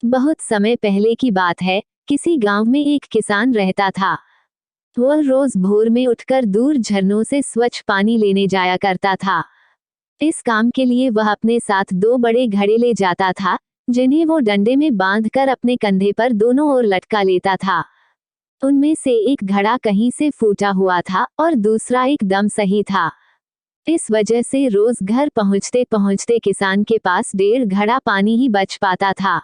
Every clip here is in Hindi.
बहुत समय पहले की बात है। किसी गांव में एक किसान रहता था। वह रोज भोर में उठकर दूर झरनों से स्वच्छ पानी लेने जाया करता था। इस काम के लिए वह अपने साथ 2 बड़े घड़े ले जाता था, जिन्हें वो डंडे में बांधकर अपने कंधे पर दोनों ओर लटका लेता था। उनमें से एक घड़ा कहीं से फूटा हुआ था और दूसरा एकदम सही था। इस वजह से रोज घर पहुंचते पहुंचते किसान के पास 1.5 घड़ा पानी ही बच पाता था।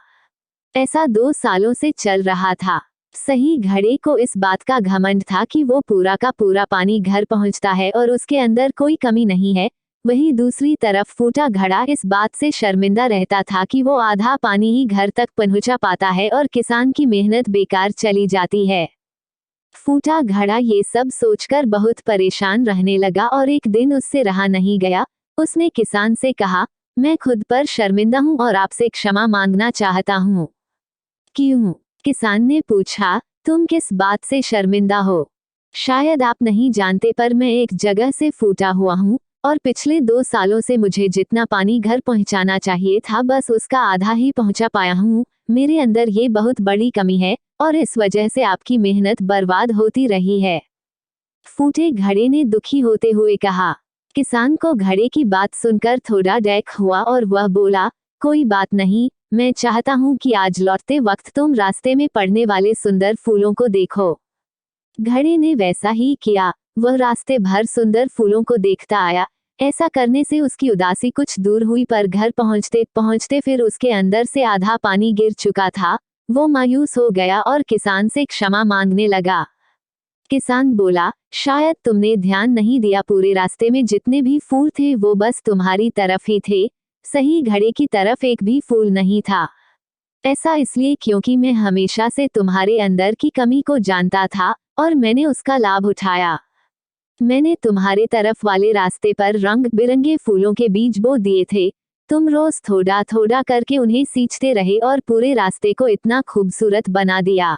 ऐसा 2 सालों से चल रहा था। सही घड़े को इस बात का घमंड था कि वो पूरा का पूरा पानी घर पहुंचता है और उसके अंदर कोई कमी नहीं है। वहीं दूसरी तरफ फूटा घड़ा इस बात से शर्मिंदा रहता था कि वो आधा पानी ही घर तक पहुंचा पाता है और किसान की मेहनत बेकार चली जाती है। फूटा घड़ा ये सब सोचकर बहुत परेशान रहने लगा और एक दिन उससे रहा नहीं गया। उसने किसान से कहा, मैं खुद पर शर्मिंदा हूँ और आपसे क्षमा मांगना चाहता हूँ। क्यों? किसान ने पूछा, तुम किस बात से शर्मिंदा हो? शायद आप नहीं जानते, पर मैं एक जगह से फूटा हुआ हूँ और पिछले 2 सालों से मुझे जितना पानी घर पहुँचाना चाहिए था बस उसका आधा ही पहुँचा पाया हूँ। मेरे अंदर ये बहुत बड़ी कमी है और इस वजह से आपकी मेहनत बर्बाद होती रही है। फूटे घड़े ने दुखी होते हुए कहा। किसान को घड़े की बात सुनकर थोड़ा डैक हुआ और वह बोला, कोई बात नहीं, मैं चाहता हूँ कि आज लौटते वक्त तुम रास्ते में पड़ने वाले सुंदर फूलों को देखो। घड़े ने वैसा ही किया। वह रास्ते भर सुंदर फूलों को देखता आया। ऐसा करने से उसकी उदासी कुछ दूर हुई, पर घर पहुंचते पहुंचते फिर उसके अंदर से आधा पानी गिर चुका था। वो मायूस हो गया और किसान से क्षमा मांगने लगा। किसान बोला, शायद तुमने ध्यान नहीं दिया, पूरे रास्ते में जितने भी फूल थे वो बस तुम्हारी तरफ ही थे। सही घड़े की तरफ एक भी फूल नहीं था। ऐसा इसलिए क्योंकि मैं हमेशा से तुम्हारे अंदर की कमी को जानता था और मैंने उसका लाभ उठाया। मैंने तुम्हारे तरफ वाले रास्ते पर रंग बिरंगे फूलों के बीज बो दिए थे। तुम रोज थोड़ा थोड़ा करके उन्हें सींचते रहे और पूरे रास्ते को इतना खूबसूरत बना दिया।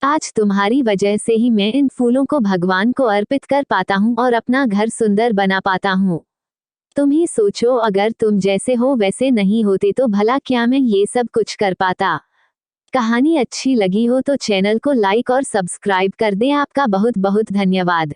आज तुम्हारी वजह से ही मैं इन फूलों को भगवान को अर्पित कर पाता हूँ और अपना घर सुंदर बना पाता हूँ। तुम ही सोचो, अगर तुम जैसे हो वैसे नहीं होते तो भला क्या मैं ये सब कुछ कर पाता। कहानी अच्छी लगी हो तो चैनल को लाइक और सब्सक्राइब कर दें। आपका बहुत बहुत धन्यवाद।